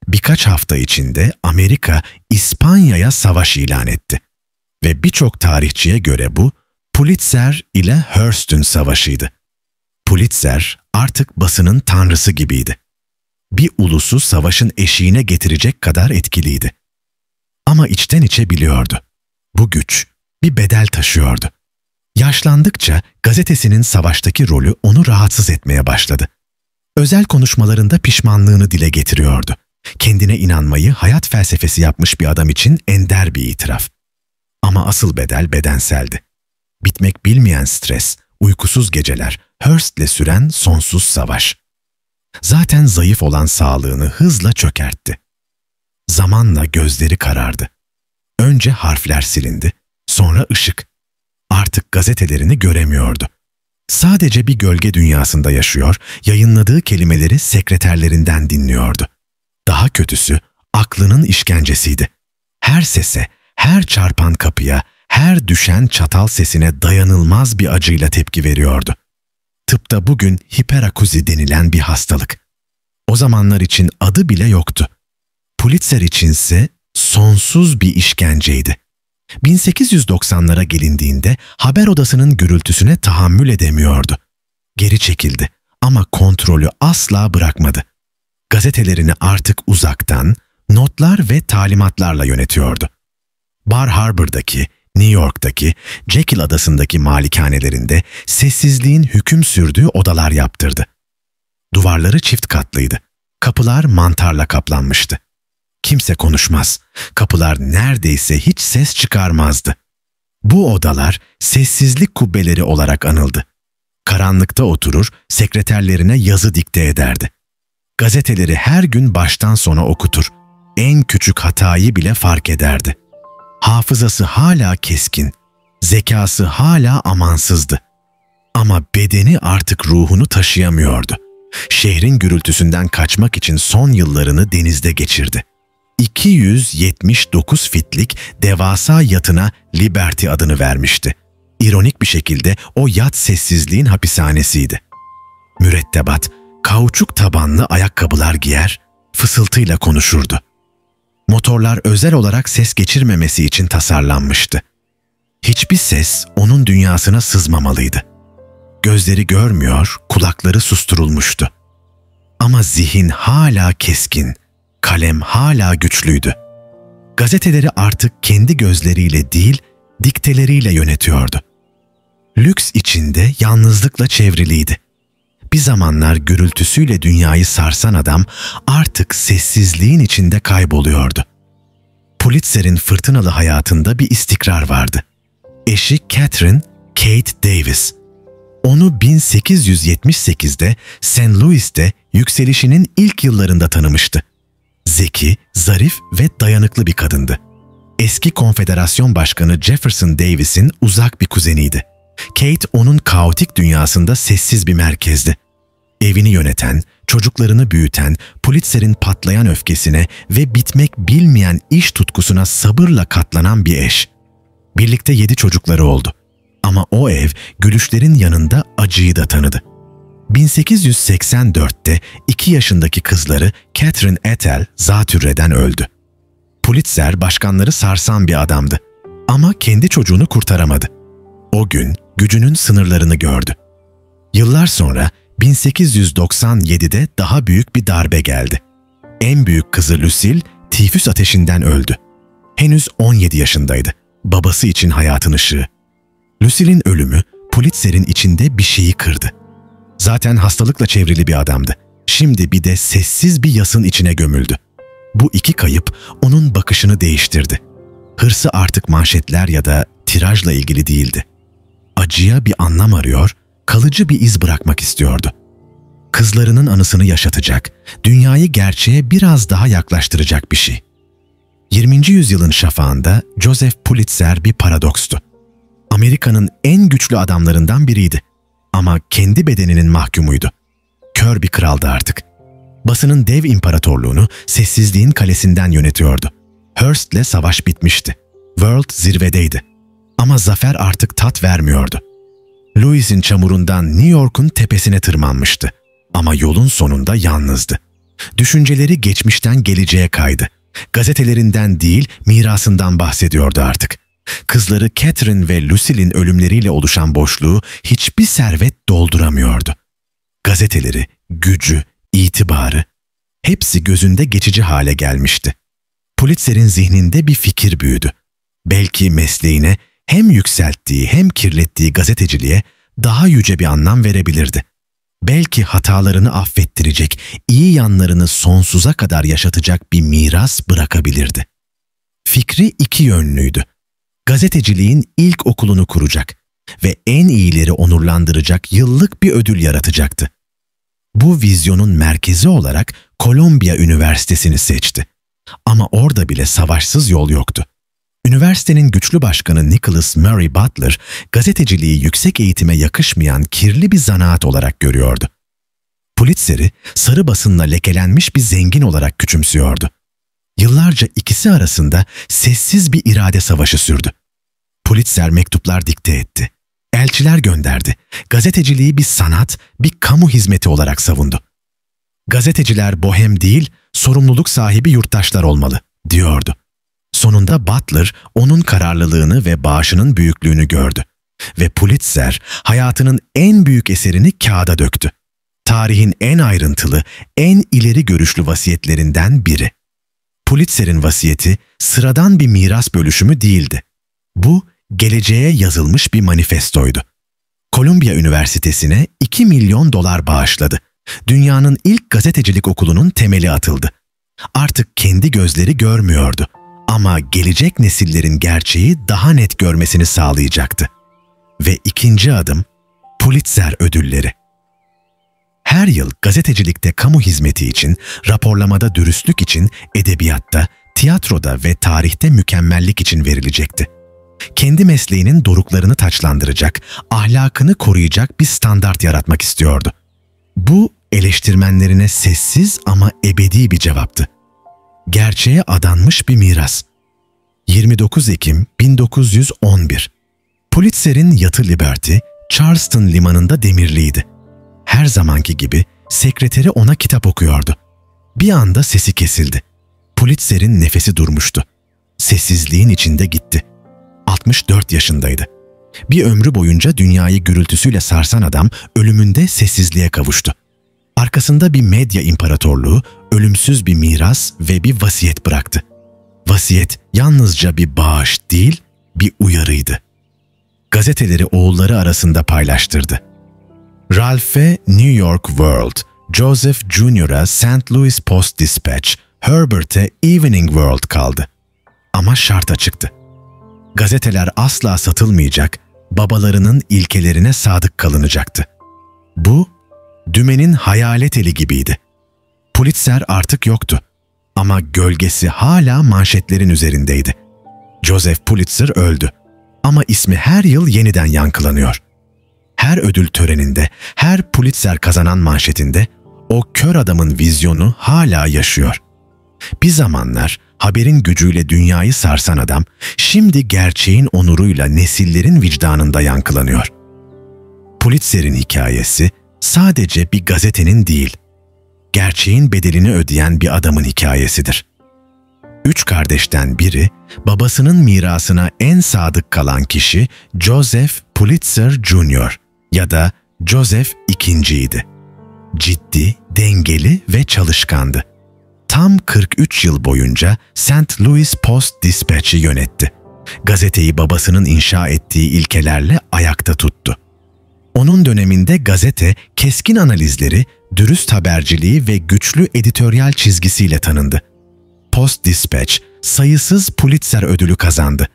Birkaç hafta içinde Amerika İspanya'ya savaş ilan etti. Ve birçok tarihçiye göre bu Pulitzer ile Hearst'ün savaşıydı. Pulitzer artık basının tanrısı gibiydi. Bir ulusu savaşın eşiğine getirecek kadar etkiliydi. Ama içten içe biliyordu. Bu güç bir bedel taşıyordu. Yaşlandıkça gazetesinin savaştaki rolü onu rahatsız etmeye başladı. Özel konuşmalarında pişmanlığını dile getiriyordu. Kendine inanmayı hayat felsefesi yapmış bir adam için ender bir itiraf. Ama asıl bedel bedenseldi. Bitmek bilmeyen stres, uykusuz geceler, Hearst'le süren sonsuz savaş. Zaten zayıf olan sağlığını hızla çökertti. Zamanla gözleri karardı. Önce harfler silindi, sonra ışık. Artık gazetelerini göremiyordu. Sadece bir gölge dünyasında yaşıyor, yayınladığı kelimeleri sekreterlerinden dinliyordu. Daha kötüsü, aklının işkencesiydi. Her sese, her çarpan kapıya, her düşen çatal sesine dayanılmaz bir acıyla tepki veriyordu. Tıpta bugün hiperakuzi denilen bir hastalık. O zamanlar için adı bile yoktu. Pulitzer içinse sonsuz bir işkenceydi. 1890'lara gelindiğinde haber odasının gürültüsüne tahammül edemiyordu. Geri çekildi ama kontrolü asla bırakmadı. Gazetelerini artık uzaktan, notlar ve talimatlarla yönetiyordu. Bar Harbor'daki, New York'taki, Jekyll Adası'ndaki malikanelerinde sessizliğin hüküm sürdüğü odalar yaptırdı. Duvarları çift katlıydı. Kapılar mantarla kaplanmıştı. Kimse konuşmaz. Kapılar neredeyse hiç ses çıkarmazdı. Bu odalar sessizlik kubbeleri olarak anıldı. Karanlıkta oturur, sekreterlerine yazı dikte ederdi. Gazeteleri her gün baştan sona okutur. En küçük hatayı bile fark ederdi. Hafızası hala keskin, zekası hala amansızdı. Ama bedeni artık ruhunu taşıyamıyordu. Şehrin gürültüsünden kaçmak için son yıllarını denizde geçirdi. 279 fitlik devasa yatına Liberty adını vermişti. İronik bir şekilde o yat sessizliğin hapishanesiydi. Mürettebat, kauçuk tabanlı ayakkabılar giyer, fısıltıyla konuşurdu. Motorlar özel olarak ses geçirmemesi için tasarlanmıştı. Hiçbir ses onun dünyasına sızmamalıydı. Gözleri görmüyor, kulakları susturulmuştu. Ama zihin hala keskin, kalem hala güçlüydü. Gazeteleri artık kendi gözleriyle değil, dikteleriyle yönetiyordu. Lüks içinde yalnızlıkla çevriliydi. Bir zamanlar gürültüsüyle dünyayı sarsan adam artık sessizliğin içinde kayboluyordu. Pulitzer'in fırtınalı hayatında bir istikrar vardı. Eşi Catherine, Kate Davis. Onu 1878'de St. Louis'te yükselişinin ilk yıllarında tanımıştı. Zeki, zarif ve dayanıklı bir kadındı. Eski Konfederasyon Başkanı Jefferson Davis'in uzak bir kuzeniydi. Kate onun kaotik dünyasında sessiz bir merkezdi. Evini yöneten, çocuklarını büyüten, Pulitzer'in patlayan öfkesine ve bitmek bilmeyen iş tutkusuna sabırla katlanan bir eş. Birlikte 7 çocukları oldu. Ama o ev gülüşlerin yanında acıyı da tanıdı. 1884'te 2 yaşındaki kızları Catherine Ethel zatürreden öldü. Pulitzer başkanları sarsan bir adamdı. Ama kendi çocuğunu kurtaramadı. O gün gücünün sınırlarını gördü. Yıllar sonra 1897'de daha büyük bir darbe geldi. En büyük kızı Lucille tifüs ateşinden öldü. Henüz 17 yaşındaydı. Babası için hayatın ışığı. Lucille'in ölümü Pulitzer'in içinde bir şeyi kırdı. Zaten hastalıkla çevrili bir adamdı. Şimdi bir de sessiz bir yasın içine gömüldü. Bu iki kayıp onun bakışını değiştirdi. Hırsı artık manşetler ya da tirajla ilgili değildi. Acıya bir anlam arıyor, kalıcı bir iz bırakmak istiyordu. Kızlarının anısını yaşatacak, dünyayı gerçeğe biraz daha yaklaştıracak bir şey. 20. yüzyılın şafağında Joseph Pulitzer bir paradokstu. Amerika'nın en güçlü adamlarından biriydi. Ama kendi bedeninin mahkumuydu. Kör bir kraldı artık. Basının dev imparatorluğunu sessizliğin kalesinden yönetiyordu. Hearst'le savaş bitmişti. World zirvedeydi. Ama zafer artık tat vermiyordu. Louis'in çamurundan New York'un tepesine tırmanmıştı. Ama yolun sonunda yalnızdı. Düşünceleri geçmişten geleceğe kaydı. Gazetelerinden değil, mirasından bahsediyordu artık. Kızları Catherine ve Lucille'in ölümleriyle oluşan boşluğu hiçbir servet dolduramıyordu. Gazeteleri, gücü, itibarı, hepsi gözünde geçici hale gelmişti. Pulitzer'in zihninde bir fikir büyüdü. Belki mesleğine hem yükselttiği hem kirlettiği gazeteciliğe daha yüce bir anlam verebilirdi. Belki hatalarını affettirecek, iyi yanlarını sonsuza kadar yaşatacak bir miras bırakabilirdi. Fikri iki yönlüydü. Gazeteciliğin ilk okulunu kuracak ve en iyileri onurlandıracak yıllık bir ödül yaratacaktı. Bu vizyonun merkezi olarak Columbia Üniversitesi'ni seçti. Ama orada bile savaşsız yol yoktu. Üniversitenin güçlü başkanı Nicholas Murray Butler, gazeteciliği yüksek eğitime yakışmayan kirli bir zanaat olarak görüyordu. Pulitzer'i sarı basınla lekelenmiş bir zengin olarak küçümsüyordu. Yıllarca ikisi arasında sessiz bir irade savaşı sürdü. Pulitzer mektuplar dikte etti. Elçiler gönderdi. Gazeteciliği bir sanat, bir kamu hizmeti olarak savundu. Gazeteciler bohem değil, sorumluluk sahibi yurttaşlar olmalı, diyordu. Sonunda Butler onun kararlılığını ve bağışının büyüklüğünü gördü. Ve Pulitzer hayatının en büyük eserini kağıda döktü. Tarihin en ayrıntılı, en ileri görüşlü vasiyetlerinden biri. Pulitzer'in vasiyeti sıradan bir miras bölüşümü değildi. Bu, geleceğe yazılmış bir manifestoydu. Columbia Üniversitesi'ne $2 milyon bağışladı. Dünyanın ilk gazetecilik okulunun temeli atıldı. Artık kendi gözleri görmüyordu. Ama gelecek nesillerin gerçeği daha net görmesini sağlayacaktı. Ve ikinci adım, Pulitzer ödülleri. Her yıl gazetecilikte kamu hizmeti için, raporlamada dürüstlük için, edebiyatta, tiyatroda ve tarihte mükemmellik için verilecekti. Kendi mesleğinin doruklarını taçlandıracak, ahlakını koruyacak bir standart yaratmak istiyordu. Bu, eleştirmenlerine sessiz ama ebedi bir cevaptı. Gerçeğe adanmış bir miras. 29 Ekim 1911. Pulitzer'in yatı Liberty, Charleston limanında demirliydi. Her zamanki gibi sekreteri ona kitap okuyordu. Bir anda sesi kesildi. Pulitzer'in nefesi durmuştu. Sessizliğin içinde gitti. 64 yaşındaydı. Bir ömrü boyunca dünyayı gürültüsüyle sarsan adam ölümünde sessizliğe kavuştu. Arkasında bir medya imparatorluğu, ölümsüz bir miras ve bir vasiyet bıraktı. Vasiyet yalnızca bir bağış değil, bir uyarıydı. Gazeteleri oğulları arasında paylaştırdı. Ralph'e New York World, Joseph Jr.'a St. Louis Post-Dispatch, Herbert'e Evening World kaldı. Ama şart açıktı. Gazeteler asla satılmayacak, babalarının ilkelerine sadık kalınacaktı. Bu, dümenin hayalet eli gibiydi. Pulitzer artık yoktu. Ama gölgesi hala manşetlerin üzerindeydi. Joseph Pulitzer öldü. Ama ismi her yıl yeniden yankılanıyor. Her ödül töreninde, her Pulitzer kazanan manşetinde o kör adamın vizyonu hala yaşıyor. Bir zamanlar haberin gücüyle dünyayı sarsan adam, şimdi gerçeğin onuruyla nesillerin vicdanında yankılanıyor. Pulitzer'in hikayesi sadece bir gazetenin değil, gerçeğin bedelini ödeyen bir adamın hikayesidir. 3 kardeşten biri, babasının mirasına en sadık kalan kişi Joseph Pulitzer Jr. ya da Joseph II.'ydi. Ciddi, dengeli ve çalışkandı. Tam 43 yıl boyunca St. Louis Post-Dispatch'i yönetti. Gazeteyi babasının inşa ettiği ilkelerle ayakta tuttu. Onun döneminde gazete, keskin analizleri, dürüst haberciliği ve güçlü editoryal çizgisiyle tanındı. Post-Dispatch, sayısız Pulitzer ödülü kazandı.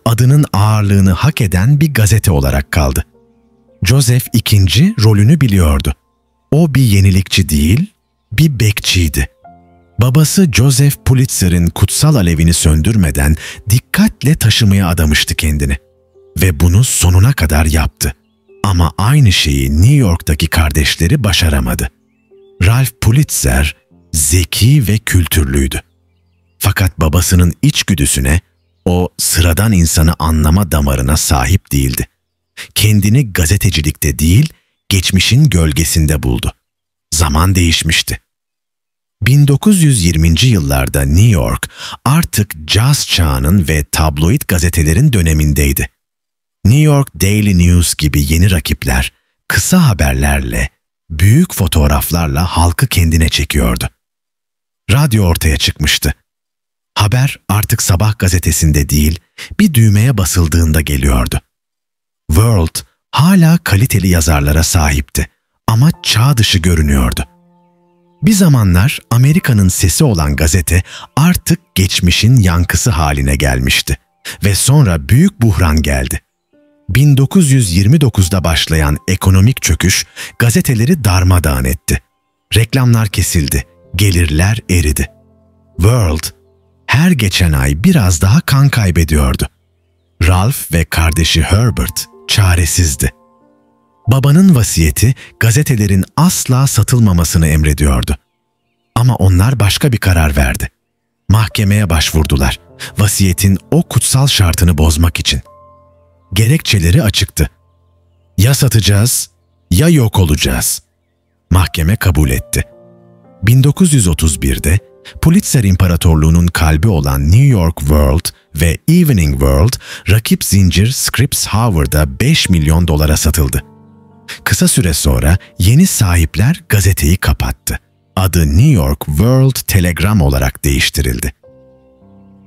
Adının ağırlığını hak eden bir gazete olarak kaldı. Joseph II. Rolünü biliyordu. O bir yenilikçi değil, bir bekçiydi. Babası Joseph Pulitzer'in kutsal alevini söndürmeden dikkatle taşımaya adamıştı kendini. Ve bunu sonuna kadar yaptı. Ama aynı şeyi New York'taki kardeşleri başaramadı. Ralph Pulitzer zeki ve kültürlüydü. Fakat babasının içgüdüsüne, o sıradan insanı anlama damarına sahip değildi. Kendini gazetecilikte değil, geçmişin gölgesinde buldu. Zaman değişmişti. 1920. yıllarda New York artık caz çağının ve tabloid gazetelerin dönemindeydi. New York Daily News gibi yeni rakipler, kısa haberlerle, büyük fotoğraflarla halkı kendine çekiyordu. Radyo ortaya çıkmıştı. Haber artık sabah gazetesinde değil, bir düğmeye basıldığında geliyordu. World hala kaliteli yazarlara sahipti ama çağ dışı görünüyordu. Bir zamanlar Amerika'nın sesi olan gazete artık geçmişin yankısı haline gelmişti ve sonra büyük buhran geldi. 1929'da başlayan ekonomik çöküş gazeteleri darmadağın etti. Reklamlar kesildi, gelirler eridi. World her geçen ay biraz daha kan kaybediyordu. Ralph ve kardeşi Herbert çaresizdi. Babanın vasiyeti gazetelerin asla satılmamasını emrediyordu. Ama onlar başka bir karar verdi. Mahkemeye başvurdular, vasiyetin o kutsal şartını bozmak için. Gerekçeleri açıktı. Ya satacağız, ya yok olacağız. Mahkeme kabul etti. 1931'de Pulitzer İmparatorluğu'nun kalbi olan New York World ve Evening World, rakip zincir Scripps Howard'a 5 milyon dolara satıldı. Kısa süre sonra yeni sahipler gazeteyi kapattı. Adı New York World Telegram olarak değiştirildi.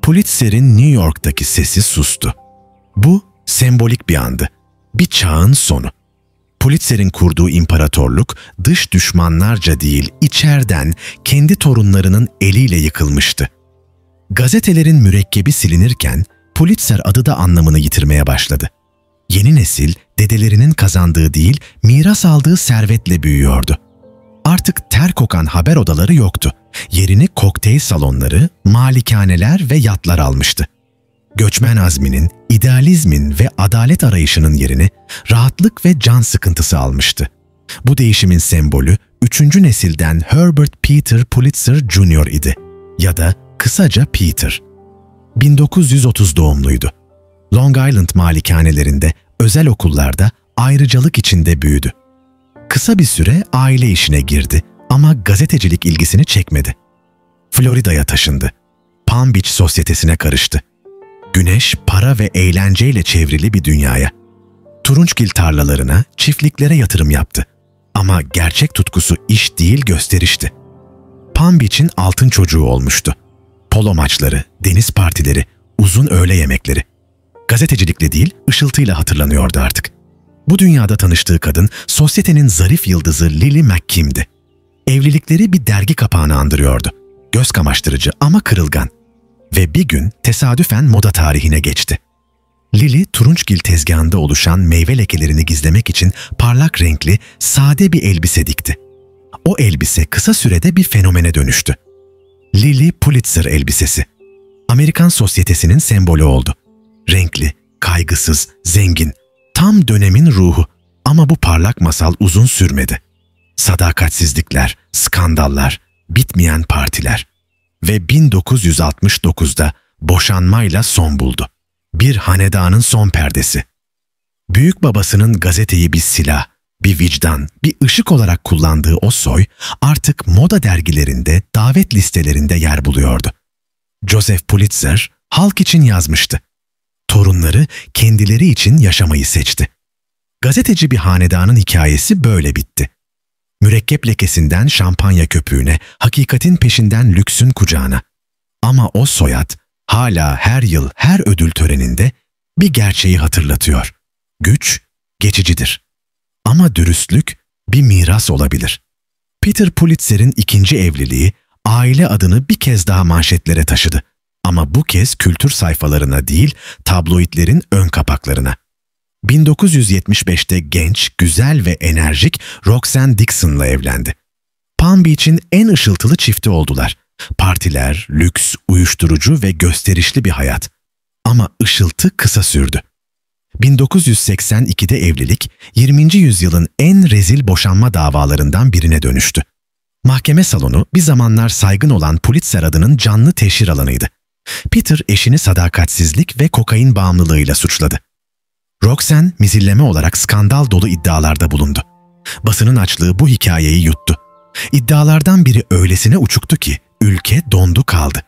Pulitzer'in New York'taki sesi sustu. Bu sembolik bir andı. Bir çağın sonu. Pulitzer'in kurduğu imparatorluk dış düşmanlarca değil, içeriden kendi torunlarının eliyle yıkılmıştı. Gazetelerin mürekkebi silinirken Pulitzer adı da anlamını yitirmeye başladı. Yeni nesil dedelerinin kazandığı değil, miras aldığı servetle büyüyordu. Artık ter kokan haber odaları yoktu. Yerini kokteyl salonları, malikaneler ve yatlar almıştı. Göçmen azminin, idealizmin ve adalet arayışının yerini rahatlık ve can sıkıntısı almıştı. Bu değişimin sembolü 3. nesilden Herbert Peter Pulitzer Jr. idi ya da kısaca Peter. 1930 doğumluydu. Long Island malikanelerinde, özel okullarda ayrıcalık içinde büyüdü. Kısa bir süre aile işine girdi ama gazetecilik ilgisini çekmedi. Florida'ya taşındı. Palm Beach sosyetesine karıştı. Güneş, para ve eğlenceyle çevrili bir dünyaya. Turunçgil tarlalarına, çiftliklere yatırım yaptı. Ama gerçek tutkusu iş değil, gösterişti. Palm Beach'in altın çocuğu olmuştu. Polo maçları, deniz partileri, uzun öğle yemekleri. Gazetecilikle değil, ışıltıyla hatırlanıyordu artık. Bu dünyada tanıştığı kadın, sosyetenin zarif yıldızı Lily McKim'di. Evlilikleri bir dergi kapağını andırıyordu. Göz kamaştırıcı ama kırılgan. Ve bir gün tesadüfen moda tarihine geçti. Lily, turunçgil tezgahında oluşan meyve lekelerini gizlemek için parlak renkli, sade bir elbise dikti. O elbise kısa sürede bir fenomene dönüştü. Lily Pulitzer elbisesi. Amerikan sosyetesinin sembolü oldu. Renkli, kaygısız, zengin, tam dönemin ruhu. Ama bu parlak masal uzun sürmedi. Sadakatsizlikler, skandallar, bitmeyen partiler. Ve 1969'da boşanmayla son buldu. Bir hanedanın son perdesi. Büyük babasının gazeteyi bir silah, bir vicdan, bir ışık olarak kullandığı o soy artık moda dergilerinde, davet listelerinde yer buluyordu. Joseph Pulitzer halk için yazmıştı. Torunları kendileri için yaşamayı seçti. Gazeteci bir hanedanın hikayesi böyle bitti. Mürekkep lekesinden şampanya köpüğüne, hakikatin peşinden lüksün kucağına. Ama o soyad hala her yıl her ödül töreninde bir gerçeği hatırlatıyor. Güç geçicidir. Ama dürüstlük bir miras olabilir. Peter Pulitzer'in ikinci evliliği aile adını bir kez daha manşetlere taşıdı. Ama bu kez kültür sayfalarına değil, tabloidlerin ön kapaklarına. 1975'te genç, güzel ve enerjik Roxanne Dixon'la evlendi. Palm Beach'in en ışıltılı çifti oldular. Partiler, lüks, uyuşturucu ve gösterişli bir hayat. Ama ışıltı kısa sürdü. 1982'de evlilik, 20. yüzyılın en rezil boşanma davalarından birine dönüştü. Mahkeme salonu bir zamanlar saygın olan Pulitzer adının canlı teşhir alanıydı. Peter eşini sadakatsizlik ve kokain bağımlılığıyla suçladı. Roxanne mizilleme olarak skandal dolu iddialarda bulundu. Basının açlığı bu hikayeyi yuttu. İddialardan biri öylesine uçuktu ki ülke dondu kaldı.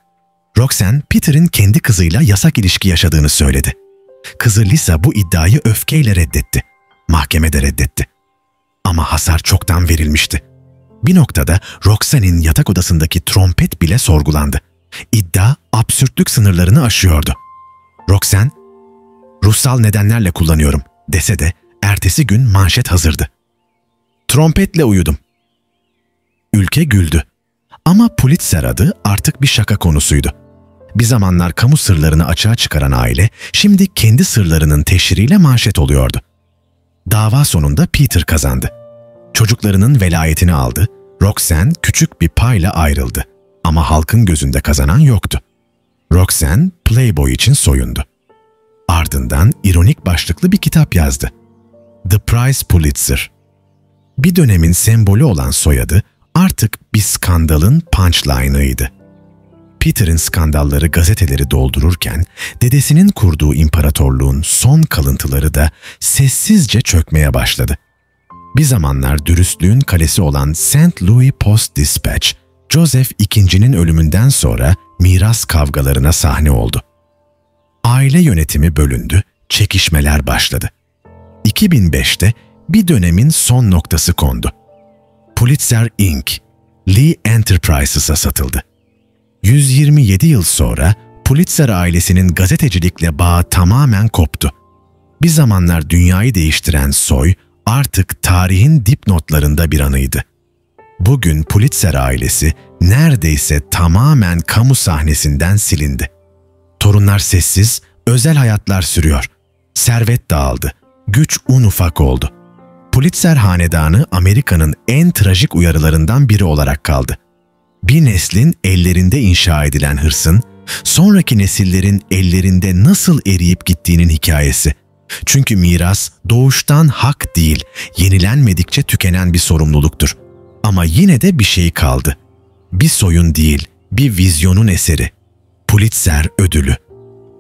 Roxanne, Peter'in kendi kızıyla yasak ilişki yaşadığını söyledi. Kızı Lisa bu iddiayı öfkeyle reddetti. Mahkeme de reddetti. Ama hasar çoktan verilmişti. Bir noktada Roxanne'in yatak odasındaki trompet bile sorgulandı. İddia absürtlük sınırlarını aşıyordu. Roxanne, "Ruhsal nedenlerle kullanıyorum," dese de ertesi gün manşet hazırdı. "Trompetle uyudum." Ülke güldü. Ama Pulitzer adı artık bir şaka konusuydu. Bir zamanlar kamu sırlarını açığa çıkaran aile, şimdi kendi sırlarının teşhiriyle manşet oluyordu. Dava sonunda Peter kazandı. Çocuklarının velayetini aldı, Roxanne küçük bir payla ayrıldı. Ama halkın gözünde kazanan yoktu. Roxanne, Playboy için soyundu. Ardından ironik başlıklı bir kitap yazdı. The Prize Pulitzer. Bir dönemin sembolü olan soyadı artık bir skandalın punchline'ıydı. Peter'in skandalları gazeteleri doldururken, dedesinin kurduğu imparatorluğun son kalıntıları da sessizce çökmeye başladı. Bir zamanlar dürüstlüğün kalesi olan St. Louis Post-Dispatch, Joseph II'nin ölümünden sonra miras kavgalarına sahne oldu. Aile yönetimi bölündü, çekişmeler başladı. 2005'te bir dönemin son noktası kondu. Pulitzer Inc., Lee Enterprises'a satıldı. 127 yıl sonra Pulitzer ailesinin gazetecilikle bağı tamamen koptu. Bir zamanlar dünyayı değiştiren soy artık tarihin dipnotlarında bir anıydı. Bugün Pulitzer ailesi neredeyse tamamen kamu sahnesinden silindi. Torunlar sessiz, özel hayatlar sürüyor. Servet dağıldı, güç un ufak oldu. Pulitzer hanedanı Amerika'nın en trajik uyarılarından biri olarak kaldı. Bir neslin ellerinde inşa edilen hırsın, sonraki nesillerin ellerinde nasıl eriyip gittiğinin hikayesi. Çünkü miras doğuştan hak değil, yenilenmedikçe tükenen bir sorumluluktur. Ama yine de bir şey kaldı. Bir soyun değil, bir vizyonun eseri. Pulitzer ödülü.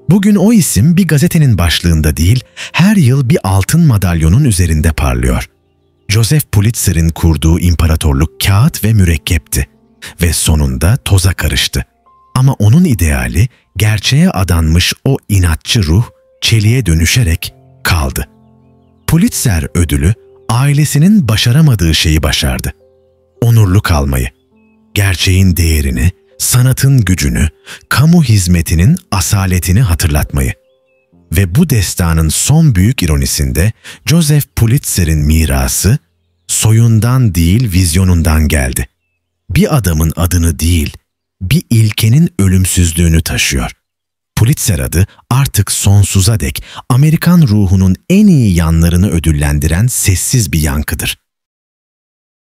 Bugün o isim bir gazetenin başlığında değil, her yıl bir altın madalyonun üzerinde parlıyor. Joseph Pulitzer'in kurduğu imparatorluk kağıt ve mürekkepti ve sonunda toza karıştı. Ama onun ideali, gerçeğe adanmış o inatçı ruh, çeliğe dönüşerek kaldı. Pulitzer ödülü, ailesinin başaramadığı şeyi başardı. Onurlu kalmayı, gerçeğin değerini, sanatın gücünü, kamu hizmetinin asaletini hatırlatmayı. Ve bu destanın son büyük ironisinde Joseph Pulitzer'in mirası, soyundan değil vizyonundan geldi. Bir adamın adını değil, bir ilkenin ölümsüzlüğünü taşıyor. Pulitzer adı artık sonsuza dek Amerikan ruhunun en iyi yanlarını ödüllendiren sessiz bir yankıdır.